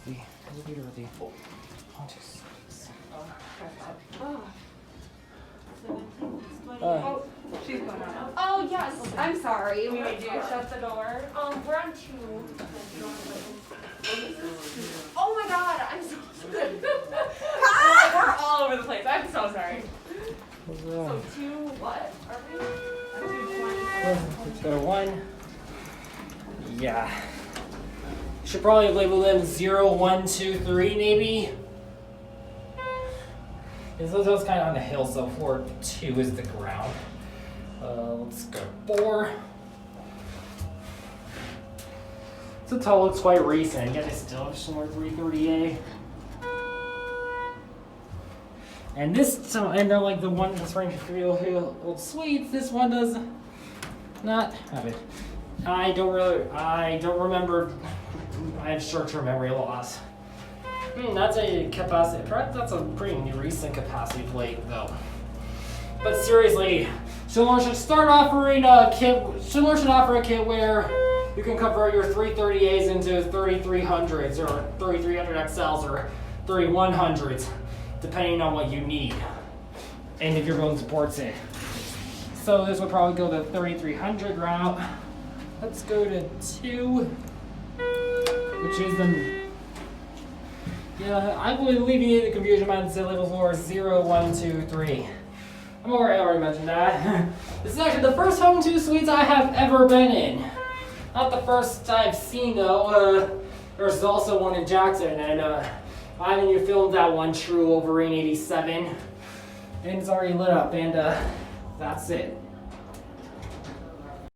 the elevator or the haunted suites? She's going on. Oh, yes, I'm sorry. We made you shut the door. We're on 2. Oh my god, I'm so sorry. We're all over the place. I'm so sorry. So 2 what? Are we? 220. Let's go to 1. Yeah. Should probably label them 0, 1, 2, 3 maybe. Those kind of on the hill, so 4, 2 is the ground. Let's go 4. So tall looks quite recent. Again, it's still a Schindler 330A. And this, and they're like the one that's running for real old suites. This one does not have it. I don't remember. I have short-term memory loss. That's a capacity. That's a pretty recent capacity plate, though. But seriously, Schindler should start offering a kit. Schindler should offer a kit where you can convert your 330As into 3300s or 3300 XLs or 3100s, depending on what you need, and if your phone supports it. So this would probably go the 3300 route. Let's go to 2, which is the. Yeah, I will alleviate the confusion by the level 4 0, 1, 2, 3. I already mentioned that. This is actually the first Home2 suites I have ever been in. Not the first I've seen though. There's also one in Jackson, and Ivan, you filmed that one, True Wolverine 87, and it's already lit up, and that's it.